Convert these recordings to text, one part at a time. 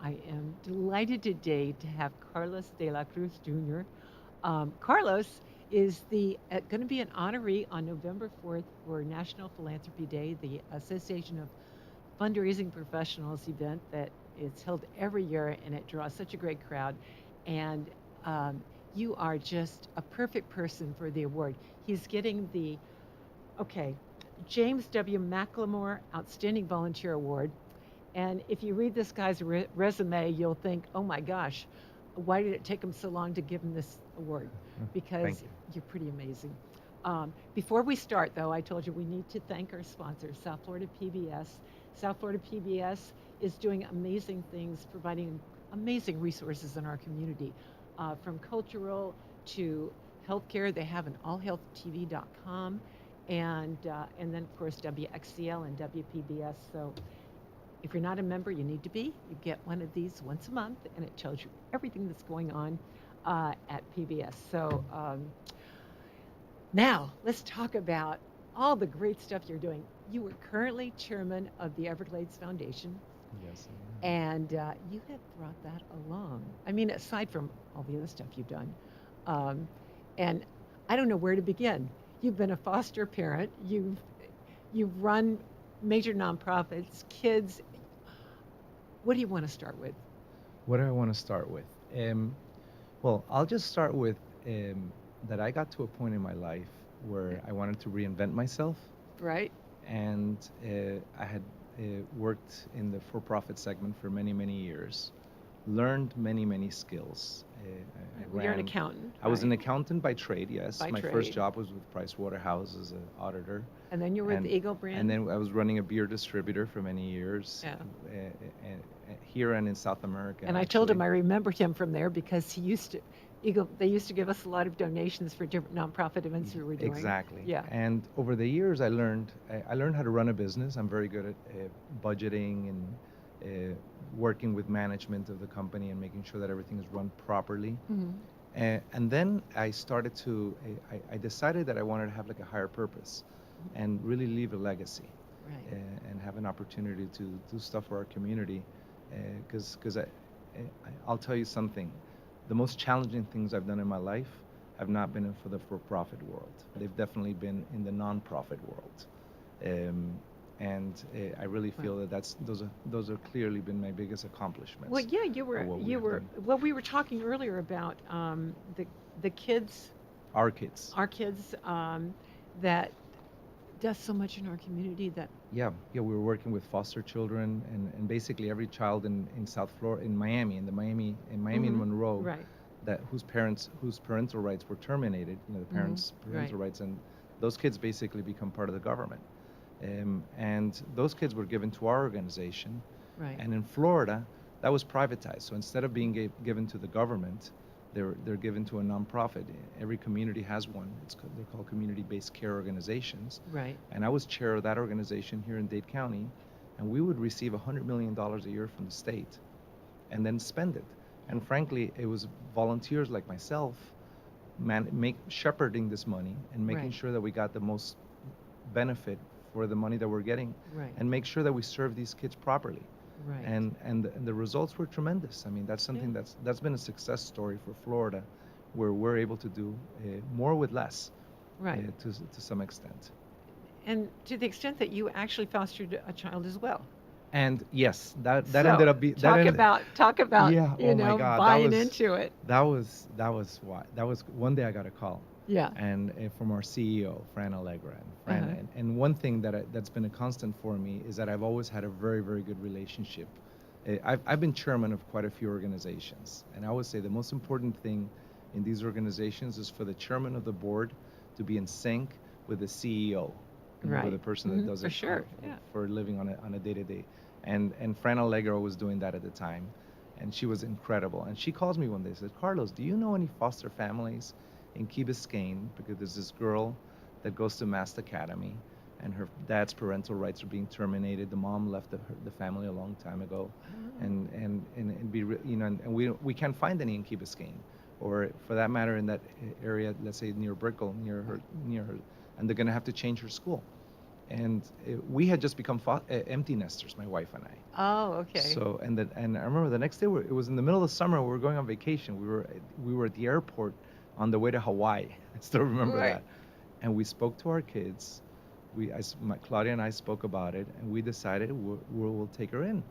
I am delighted today to have Carlos de la Cruz Jr. Carlos is the going to be an honoree on November 4th for National Philanthropy Day, the Association of Fundraising Professionals event that is held every year, and it draws such a great crowd. And um, you are just a perfect person for the award. He's getting the okay James W. McLemore Outstanding Volunteer Award. And if you read this guy's resume, you'll think, oh my gosh, why did it take him so long to give him this award? Thank Because you. you're pretty amazing. Before we start, though, I told you we need to thank our sponsor, South Florida PBS. South Florida PBS is doing amazing things, providing amazing resources in our community, from cultural to healthcare. They have an allhealthtv.com, and then of course WXCL and WPBS. So if you're not a member, you need to be. You get one of these once a month, and it tells you everything that's going on at PBS. So now let's talk about all the great stuff you're doing. You are currently chairman of the Everglades Foundation, Yes, and you have brought that along. I mean, aside from all the other stuff you've done, um, and I don't know where to begin. You've been a foster parent. You've run major nonprofits, kids. What do you want to start with? what do I want to start with? Well, I'll just start with that I got to a point in my life where I wanted to reinvent myself, Right? and I had worked in the for-profit segment for many, many years, learned many, many skills. I Right. Well, you're an ran. accountant, I was right? an accountant by trade. Yes, By my first trade. job was with Price Waterhouse as an auditor, And then you were with and Eagle and Brand. then I was running a beer distributor for many years, Yeah. here and in South America, And I told him actually. I remembered him from there because Eagle, they used to give us a lot of donations for different nonprofit events we were doing. Exactly. Yeah. And over the years, I learned how to run a business. I'm very good at budgeting and working with management of the company and making sure that everything is run properly. Hmm. And then I started to, I decided that I wanted to have like a higher purpose and really leave a legacy Right. and have an opportunity to do stuff for our community. Because I'll tell you something, the most challenging things I've done in my life have not been for the for-profit world. They've definitely been in the non-profit world. Um, and I really Well, feel that those are clearly been my biggest well, accomplishments yeah, of what we you have were, done. well, we were talking earlier about the kids, Our kids. our kids, that does so much in our community that, Yeah, we were working with foster children and basically every child in South Florida, in Miami, in Miami and hmm Monroe, right. that whose parental rights were terminated, the Hmm. parents' Right. parental rights, and those kids basically become part of the government. And those kids were given to our organization, Right. and in Florida, that was privatized. So instead of being given to the government, they're given to a nonprofit. Every community has one. They're called community-based care organizations, Right. and I was chair of that organization here in Dade County, and we would receive $100 million a year from the state, and then spend it. And frankly, it was volunteers like myself, shepherding this money and making Right. sure that we got the most benefit for the money that we're getting, Right. and make sure that we serve these kids properly. Right. And the results were tremendous. I mean, that's Yeah. something that's been a success story for Florida, where we're able to do more with less, Right. to some extent. And to the extent that you actually fostered a child as well. And yes, that ended So up that talk ended. about talk about, Yeah. Oh my God, buying into it. that was one day I got a call, Yeah. and from our CEO, Fran Allegra, and Uh-huh. one thing that's been a constant for me is that I've always had a very, very good relationship. I've been chairman of quite a few organizations, and I would say the most important thing in these organizations is for the chairman of the board to be in sync with the CEO, with the Right. person that does For it sure. Yeah. for a living on a day-to-day. And Fran Allegro was doing that at the time, and she was incredible. And she calls me one day and said, Carlos, do you know any foster families in Key Biscayne? Because there's this girl that goes to Mast Academy, and her dad's parental rights are being terminated. The mom left the family a long time ago, Oh. and and we can't find any in Key Biscayne, or for that matter in that area, let's say near Brickell, near her, and they're going to have to change her school. and we had just become empty nesters, my wife and I. Oh, okay. So and I remember the next day it was in the middle of the summer. We were going on vacation. We were at the airport on the way to Hawaii. I still remember Right. that, and we spoke to our kids. Claudia and I spoke about it, and we decided we'll take her in,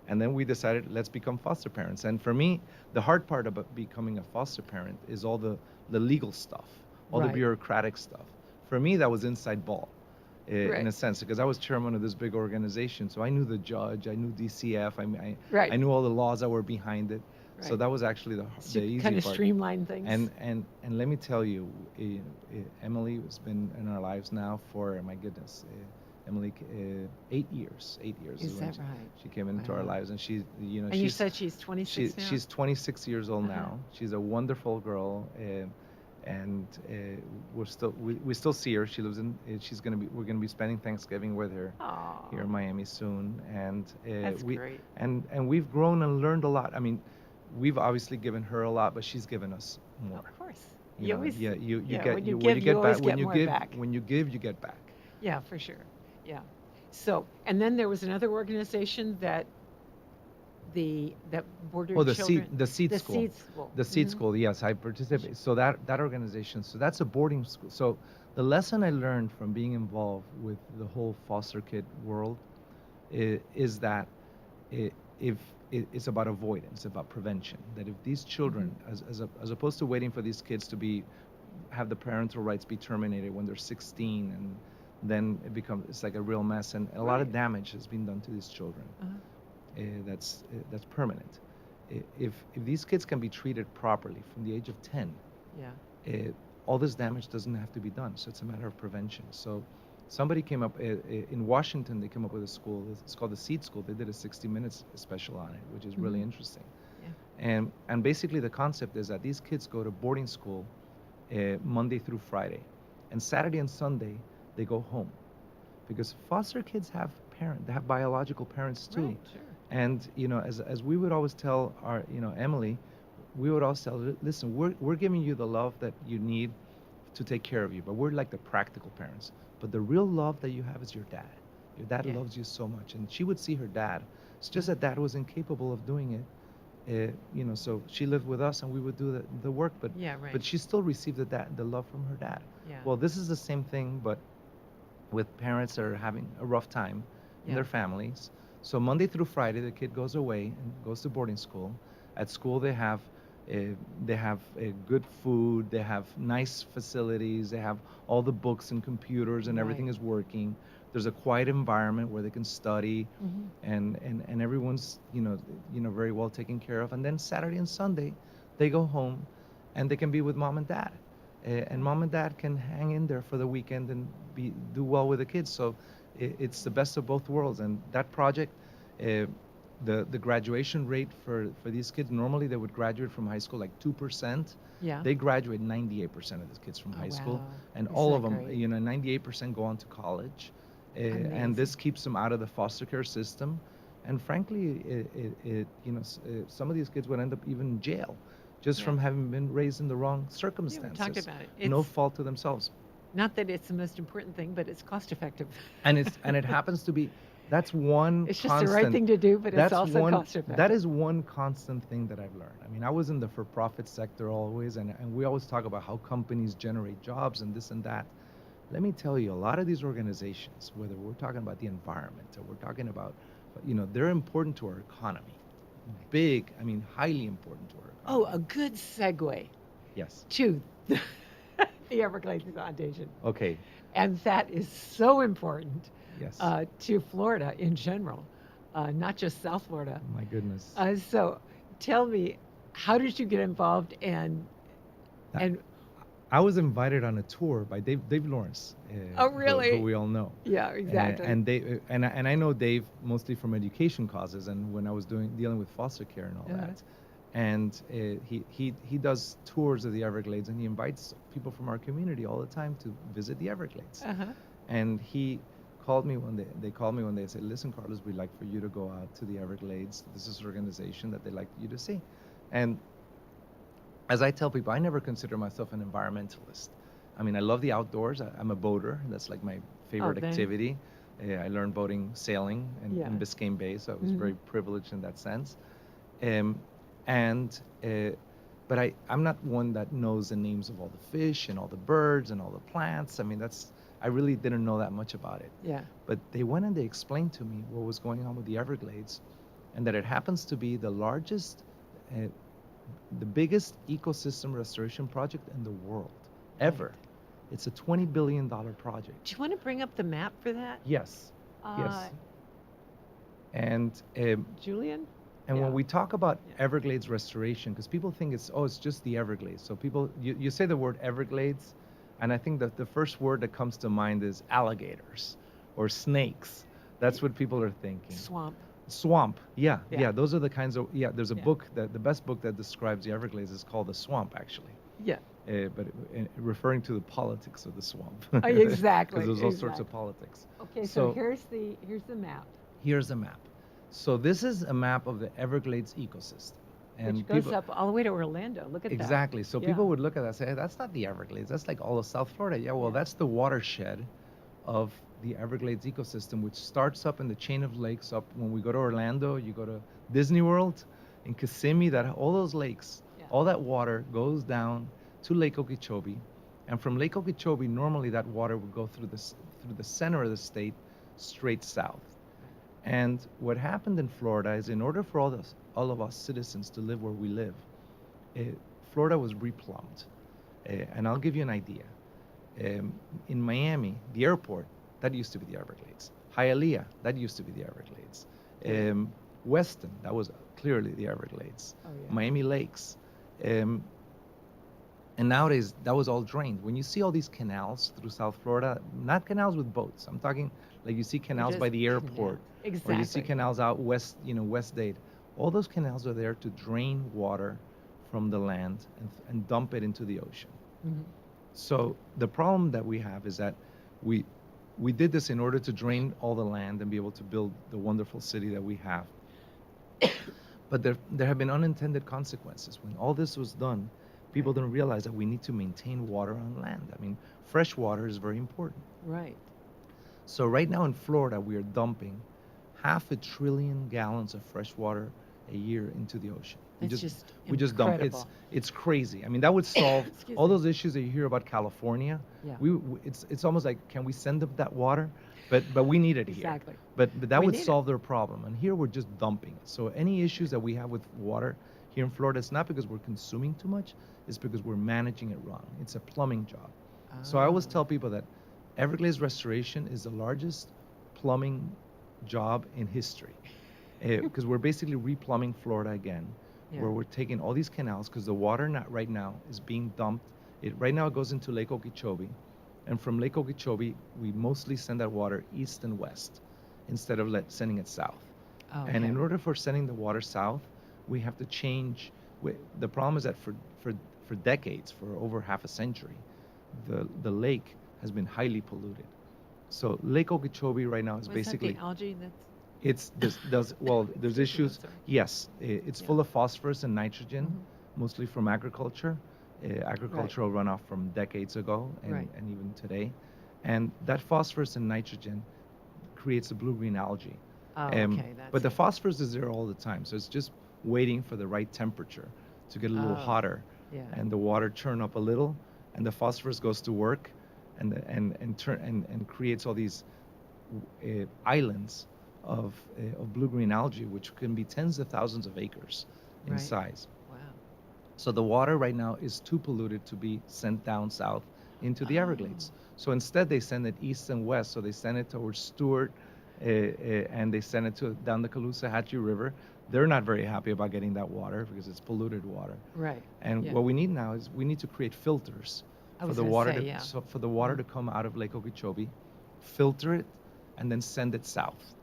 and then we decided let's become foster parents. And for me, the hard part about becoming a foster parent is all the legal stuff, all the Right. bureaucratic stuff. For me, that was inside ball, in Right. a sense, because I was chairman of this big organization, so I knew the judge, I knew DCF, I Right. knew all the laws that were behind it. So Right. that was actually So the you easy kind of part. streamline things. And let me tell you, Emily has been in our lives now for, my goodness, Emily, 8 years. 8 years is Is when that right? she came into our Wow. lives, and And you said she's 26 now? she's 26 years old Uh-huh. now. She's a wonderful girl, and we still see her. She lives in. We're gonna be spending Thanksgiving with her Oh, here in Miami soon, and that's we great. and we've grown and learned a lot. I mean, we've obviously given her a lot, but she's given us more. Of course. You You know, always, yeah, you yeah, get when you you when you give, you get back always get more back. when you give, you get back. Yeah, for sure. Yeah. So, and then there was another organization that Oh, bordered the seed, children, the seed the school, Seed School. the seed school. Yes, I participate. So that organization. So that's a boarding school. So the lesson I learned from being involved with the whole foster kid world is that I if it's about avoidance, about prevention. That if these Hmm. children, as opposed to waiting for these kids to have the parental rights be terminated when they're 16, and then it's like a real mess, and a lot of Right. damage has been done to these children. Uh-huh. That's permanent. If these kids can be treated properly from the age of 10, Yeah. uh, all this damage doesn't have to be done. So it's a matter of prevention. So somebody came up in Washington. They came up with a school. It's called the Seed School. They did a 60 minutes special on it, which is really Hmm. interesting. Yeah. And basically the concept is that these kids go to boarding school Monday through Friday, and Saturday and Sunday they go home, because foster kids have parents, they have biological parents too. Right. Sure. And as we would always tell our, Emily, we would always tell her, listen, we're giving you the love that you need to take care of you, but we're like the practical parents. But the real love that you have is your dad. Your dad Yeah. loves you so much, and she would see her dad. It's just Uh-huh. that dad was incapable of doing it. So she lived with us, and we would do the work, but Yeah. Right. but she still received the love from her dad. Yeah. Well, this is the same thing, but with parents that are having a rough time in Yeah. their families. So Monday through Friday, the kid goes away and goes to boarding school. At school, they have good food, they have nice facilities, they have all the books and computers, and Right. everything is working. There's a quiet environment where they can study, Hmm. and everyone's very well taken care of. And then Saturday and Sunday, they go home, and they can be with mom and dad, and mom and dad can hang in there for the weekend and do well with the kids. So it's the best of both worlds. And that project, uh, the graduation rate for these kids, normally they would graduate from high school like 2%. Yeah. They graduate 98% of the kids from Oh, high school, wow. and Isn't all of that them, great? 98% go on to college, and Amazing. this keeps them out of the foster care system. And frankly, some of these kids would end up even in jail, just Yeah. from having been raised in the wrong Yeah. We talked circumstances, about it. no It's fault to themselves. not that it's the most important thing, but it's cost effective. And it happens to be, that's one It's just the right constant thing to do, but it's that's also one cost that effective. is one constant thing that I've learned. I mean, I was in the for-profit sector always, and we always talk about how companies generate jobs and this and that. Let me tell you, a lot of these organizations, whether we're talking about the environment or we're talking about, they're important to our economy. Big, I mean, highly important to our Oh, economy. a good segue Yes. to the Everglades Foundation. Okay. And that is so important Yes. to Florida in general, not just South Florida. My goodness. So tell me, how did you get involved That, and I was invited on a tour by Dave Lawrence, oh, who really? we all know. Yeah, exactly. And I know Dave mostly from education causes, and when I was dealing with foster care and all Uh-huh. that. And he does tours of the Everglades, and he invites people from our community all the time to visit the Everglades. Uh-huh. And he called me one day. They called me one day and said, "Listen, Carlos, we'd like for you to go out to the Everglades. This is an organization that they'd like you to see." And as I tell people, I never consider myself an environmentalist. I mean, I love the outdoors. I'm a boater. That's like my Oh, favorite then, activity. I learned boating, sailing in Yeah. Biscayne Bay, so I was Hmm. very privileged in that sense. Um, and but I'm not one that knows the names of all the fish and all the birds and all the plants. I mean, I really didn't know that much about it. Yeah. But they went and they explained to me what was going on with the Everglades, and that it happens to be the largest, uh, the biggest ecosystem restoration project in the world Right. ever. It's a $20 billion Do project. you want to bring up the map for that? Yes, Uh, yes. And Julian? And when Yeah. we talk about Yeah. Everglades restoration, because people think it's just the Everglades. So you say the word Everglades, and I think that the first word that comes to mind is alligators or snakes. That's what people are thinking. Swamp. Swamp, yeah, Yeah. yeah. Those are the kinds of yeah. There's a Yeah. book that the best book that describes the Everglades is called The Swamp, actually, Yeah. but referring to the politics of the swamp, because Exactly. there's all sorts of Exactly. politics. Okay, so So here's the map, here's a map. So this is a map of the Everglades ecosystem. which And goes people, up all the way to Orlando. Look at that. exactly. So Yeah. people would look at that and say, hey, that's not the Everglades. That's like all of South Florida. Yeah, well, Yeah. that's the watershed of the Everglades ecosystem, which starts up in the chain of lakes up when we go to Orlando, you go to Disney World, in Kissimmee, that all those lakes, Yeah. all that water goes down to Lake Okeechobee. And from Lake Okeechobee, normally that water would go through the center of the state straight south. And what happened in Florida is in order for all of us citizens to live where we live, uh, Florida was replumbed. And I'll give you an idea. Um, in Miami, the airport, that used to be the Everglades. Hialeah, that used to be the Everglades. Yeah. Weston, that was clearly the Everglades. Oh yeah. Miami Lakes. Um, and nowadays, that was all drained. When you see all these canals through South Florida, not canals with boats, I'm talking like you see They're canals by just the airport, canals. or you see Exactly. canals out west, West Dade. All those canals are there to drain water from the land and dump it into the ocean. Hmm. So the problem that we have is that we we did this in order to drain all the land and be able to build the wonderful city that we have. But there have been unintended consequences. When all this was done, people Right. didn't realize that we need to maintain water on land. I mean, fresh water is very important. Right. So right now in Florida, we are dumping 500 billion gallons of fresh water a year into the ocean. We It's just just we just dump. incredible. It's crazy. I mean, that would solve Excuse all me. those issues that you hear about California. Yeah. It's almost like, can we send them that water? But we need it here. Exactly. But that We would need it. solve their problem. And here we're just dumping it. So any issues that we have with water here in Florida, it's not because we're consuming too much. It's because we're managing it wrong. It's a plumbing job. So I always Ah. tell people that Everglades restoration is the largest plumbing job in history, because we're basically replumbing Florida again, Yeah. where we're taking all these canals because the water not right now is being dumped. It right now it goes into Lake Okeechobee, and from Lake Okeechobee we mostly send that water east and west instead of sending it south. And Okay. in order for sending the water south, we have to change. The problem is that for decades, for over half a century, the lake has been highly polluted. So Lake Okeechobee right now is Was that the basically algae that's? it's this does well. There's Excuse me. I'm issues. sorry. Yes, it's Yeah. full of phosphorus and nitrogen, Hmm. mostly from agriculture, Right. agricultural runoff from decades ago Right. and even today, and that phosphorus and nitrogen creates the blue-green algae. Oh, okay. But That's the it. phosphorus is there all the time, so it's just waiting for the right temperature to get a little Oh. hotter, Yeah. and the water churn up a little, and the phosphorus goes to work, and creates all these islands of blue-green algae, which can be tens of thousands of acres in Right. size. Wow. So the water right now is too polluted to be sent down south into the Oh. Everglades. So instead, they send it east and west. So they send it towards Stewart, and they send it down the Caloosahatchee River. They're not very happy about getting that water because it's polluted water. Right. And Yeah. what we need now is we need to create filters I for was the gonna water say, yeah. for the water Mhm. to come out of Lake Okeechobee, filter it, and then send it south.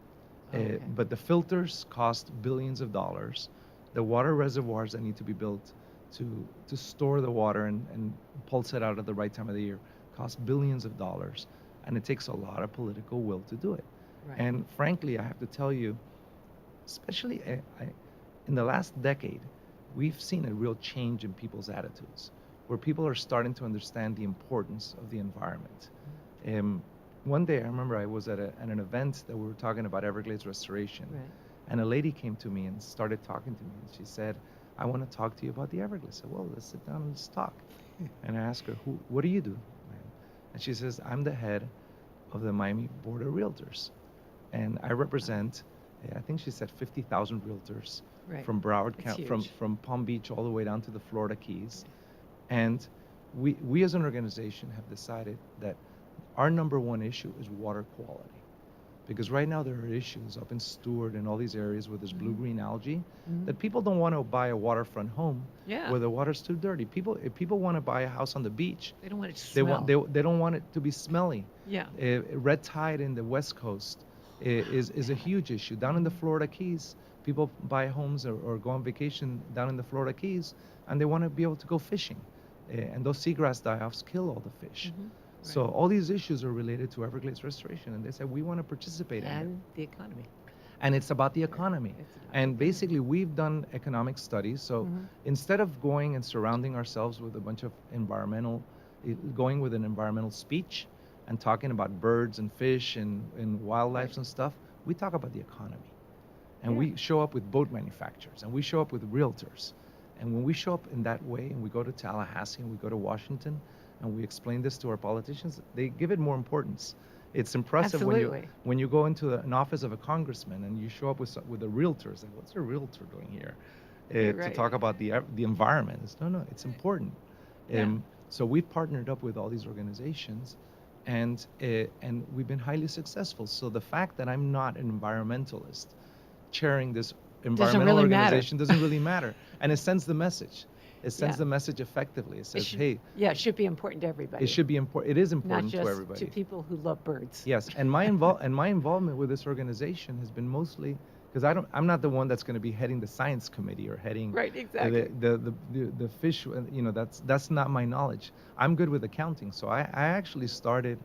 Oh, okay. But the filters cost billions of dollars. The water reservoirs that need to be built to store the water and pulse it out at the right time of the year cost billions of dollars, and it takes a lot of political will to do it. Right. And frankly, I have to tell you, especially in the last decade, we've seen a real change in people's attitudes, where people are starting to understand the importance of the environment. Um, One day I remember I was at an event that we were talking about Everglades restoration, Right. and a lady came to me and started talking to me. And she said, "I want to talk to you about the Everglades." I said, "Well, let's sit down and let's talk." And I asked her, what do you do, ma'am?" And she says, "I'm the head of the Miami Board of Realtors, and I Wow. represent, I think she said 50,000 realtors Right. from Broward It's County, huge. from Palm Beach all the way down to the Florida Keys, Yeah. and we as an organization have decided that our number one issue is water quality. Because right now there are issues up in Stewart and all these areas where there's Hmm. blue-green algae Hmm. that people don't want to buy a waterfront home Yeah. where the water's too dirty. If people want to buy a house on the beach, They don't want it to they want smell. they don't want it to be smelly. Yeah. Red tide in the West Coast is a Bad. huge issue. Down in the Hmm. Florida Keys, people buy homes or go on vacation down in the Florida Keys, and they want to be able to go fishing, and those seagrass die-offs kill all the fish. Hmm. So Right. all these issues are related to Everglades restoration, and they said we want to participate in it. And the economy. And it's about the Right. economy. It's about the And economy. basically, we've done economic studies. So Hmm. instead of going and surrounding ourselves with a bunch of going with an environmental speech and talking about birds and fish and Right. wildlife and stuff, we talk about the economy. And Yeah. we show up with boat manufacturers and we show up with realtors. And when we show up in that way and we go to Tallahassee and we go to Washington and we explain this to our politicians, they give it more importance. It's impressive Absolutely. when you go into an office of a congressman and you show up with a realtor. It's like, what's a realtor doing here? To Right. talk about the environment. No, no, it's important. Yeah. So we've partnered up with all these organizations, and we've been highly successful. So the fact that I'm not an environmentalist chairing this Doesn't environmental really matter. organization doesn't really matter, and it sends the message. It Yeah. sends the message effectively. It It says, should. hey, Yeah. It should be important to it everybody, should be important. It is not important to just to everybody. people who love birds. Yes, and my involvement with this organization has been mostly because I'm not the one that's going to be heading the science committee or heading Right. Exactly. the fish. That's not my knowledge. I'm good with accounting, so I actually started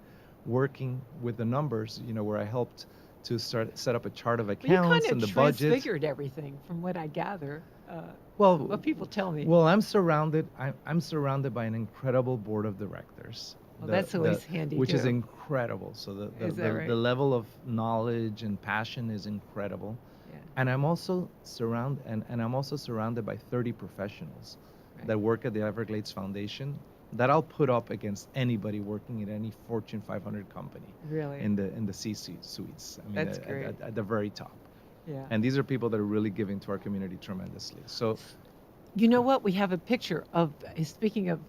working with the numbers. Where I helped to start set up a chart of Well, you kind accounts of and the budget. transfigured everything, from what I gather. Well, What people tell me. well, I'm surrounded by an incredible board of directors. Well, The that's the always handy which is too. incredible. So Is that the right? level of knowledge and passion is incredible. Yeah. And I'm also surrounded by 30 professionals Right. that work at the Everglades Foundation that I'll put up against anybody working at any Fortune 500 company Really. in the C suites. I mean, That's great. at the very top. Yeah. And these are people that are really giving to our community tremendously. So You know what? We have a picture of, speaking of,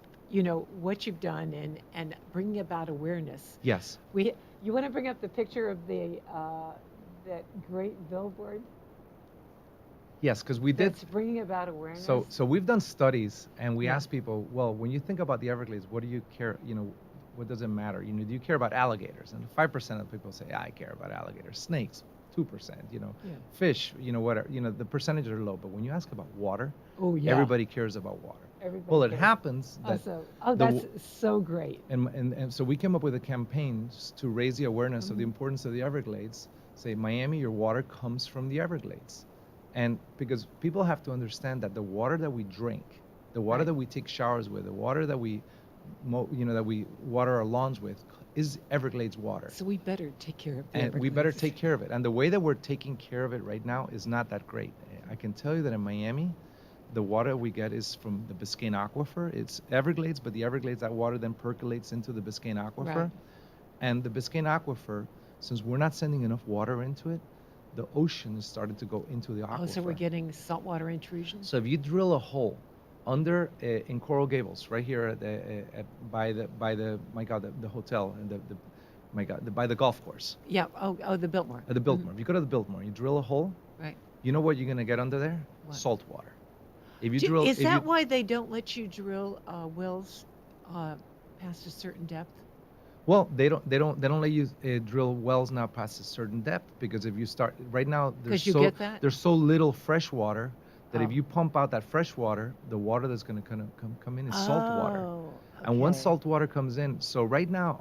what you've done and bringing about awareness. yes, We, you want to bring up the picture of the that great billboard yes, because we did. that's bringing about awareness? So we've done studies and we Yeah. asked people, well, when you think about the Everglades, what do you care? What does it matter? Do you care about alligators? And 5% of people say, yeah, I care about alligators. Snakes, 2%. Yeah. Fish, whatever. The percentages are low. But when you ask about water, Oh yeah. everybody cares about water. Everybody Well, it cares. happens Oh, that the that's so great. and so we came up with a campaign to raise the awareness of the Mhm. importance of the Everglades. Say, Miami, your water comes from the Everglades. And because people have to understand that the water that we drink, the water Right. that we take showers with, the water that that we water our lawns with, is Everglades water. So we better take care of the And we better Everglades. take care of it. And the way that we're taking care of it right now is not that great. I can tell you that in Miami, the water we get is from the Biscayne Aquifer. It's Everglades, but the Everglades, that water then percolates into the Biscayne Aquifer. Right. And the Biscayne Aquifer, since we're not sending enough water into it, the ocean is starting to go into the aquifer. Oh, so we're getting saltwater intrusion? So if you drill a hole under in Coral Gables, right here by the my God, the hotel and the my God, by the golf course, Yeah. Oh, the Biltmore. the Biltmore. If you go to the Biltmore, you drill a hole, Right. you know what you're gonna get under there? What? Salt water. If you Is that why they don't let you drill wells past a certain depth? well, they don't let you drill wells now past a certain depth because if you start right now, 'Cause you get that? there's so little fresh water that if Oh. you pump out that fresh water, the water that's going to come in is salt water. Oh, And once okay. salt water comes in, so right now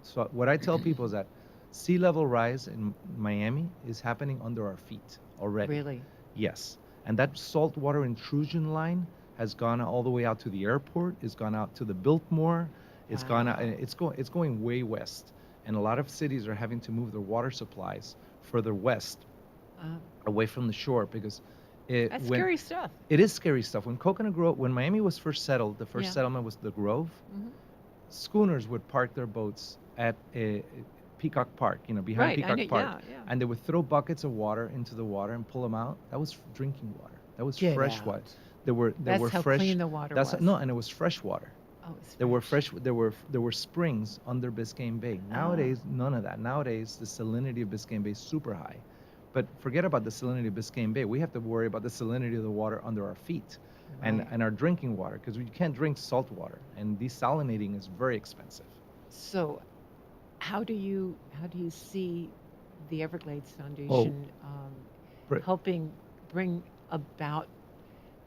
so what I tell people is that sea level rise in Miami is happening under our feet already. Really? Yes. And that saltwater intrusion line has gone all the way out to the airport, it's gone out to the Biltmore, it's gone out, Wow. it's going way west. and a lot of cities are having to move their water supplies further west, Uh, away from the shore, because that's when scary stuff. it is scary stuff. When Coconut Grove, when Miami was first settled, the first Yeah. settlement was the Grove. Hmm. Schooners would park their boats at Peacock Park, behind Right. I Peacock know. Park, Yeah. Yeah. and they would throw buckets of water into the water and pull them out. That was drinking water. That was Get fresh water. out. There were That's how fresh. clean the water That's was. no, and it was fresh water. Oh, it's There were fresh. fresh. There were springs under Biscayne Bay. Oh, Nowadays, none of that. Nowadays, the salinity of Biscayne Bay is super high. But forget about the salinity of Biscayne Bay. We have to worry about the salinity of the water under our feet, and right. and our drinking water, because you can't drink salt water, and desalinating is very expensive. So, how do you see the Everglades Oh, Foundation pr- helping bring about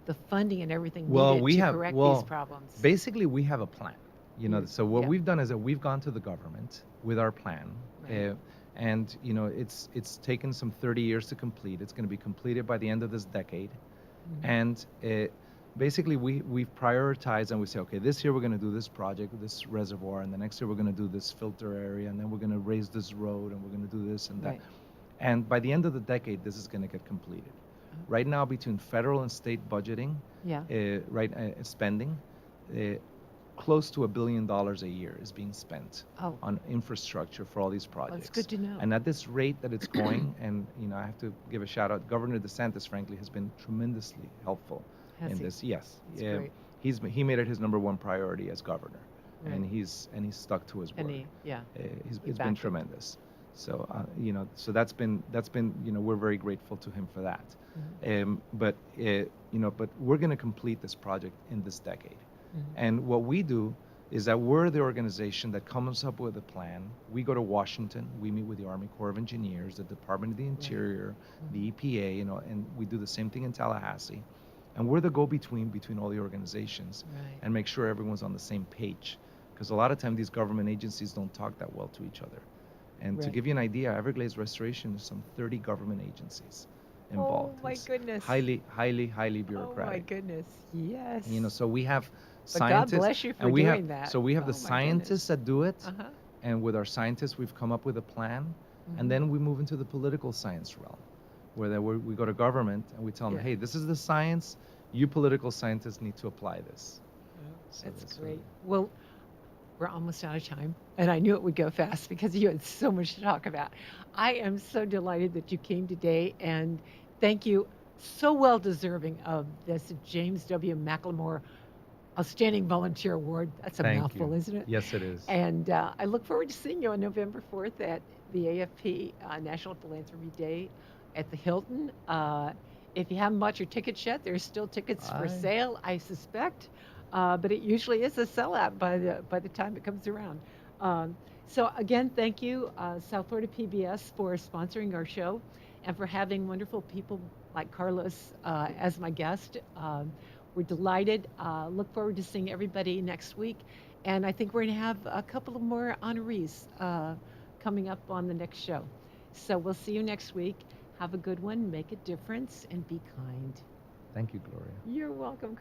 the funding and everything well, needed we to have correct these well, problems? basically we have a plan. So what Yeah, we've done is that we've gone to the government with our plan, right. uh, and it's taken some 30 years to complete. It's going to be completed by the end of this decade, Hmm. and basically we've prioritized, and we say, okay, this year we're going to do this project, this reservoir, and the next year we're going to do this filter area, and then we're going to raise this road, and we're going to do this and that. Right. And by the end of the decade, this is going to get completed. Oh, Right now, between federal and state budgeting, yeah. spending, uh, close to $1 billion a year is being spent Oh, on infrastructure for all these well, it's good projects. to know. And at this rate that it's going, and I have to give a shout out, Governor DeSantis, frankly, has been tremendously helpful Has in he? this. Yes, That's great. he made it his number one priority as governor, Right. and he's stuck to his And word. yeah, he It's been backed it. tremendous. So so that's been we're very grateful to him for that. Hmm. But we're going to complete this project in this decade. Hmm. And what we do is that we're the organization that comes up with a plan. We go to Washington. We meet with the Army Corps of Engineers, the Department of the Right. Interior, the Hmm. EPA, and we do the same thing in Tallahassee. And we're the go-between between all the organizations Right. and make sure everyone's on the same page. Because a lot of time these government agencies don't talk that well to each other. And to Right. give you an idea, Everglades Restoration is some 30 government agencies Oh involved. my It's goodness. highly, highly, highly Oh my bureaucratic. goodness. Yes. So we have But God scientists, bless you for and we have doing that. so we have the Oh my goodness. scientists that do it, Uh-huh. and with our scientists, we've come up with a plan, and Hmm. then we move into the political science realm, where we go to government and we tell them, Yeah. hey, this is the science. You political scientists need to apply this. Oh, So that's that's great. Well, we're almost out of time, and I knew it would go fast because you had so much to talk about. I am so delighted that you came today, and thank you. So well deserving of this James W. McLemore Outstanding Volunteer Award. That's a thank you. mouthful, isn't it? Yes, it is. And I look forward to seeing you on November 4th at the AFP National Philanthropy Day at the Hilton. If you haven't bought your tickets yet, there's still tickets for I sale, I suspect. But it usually is a sellout by the time it comes around. So again, thank you, South Florida PBS, for sponsoring our show and for having wonderful people like Carlos as my guest. We're delighted. Look forward to seeing everybody next week. And I think we're going to have a couple of more honorees coming up on the next show. So we'll see you next week. Have a good one, make a difference, and be kind. thank you, Gloria. You're welcome.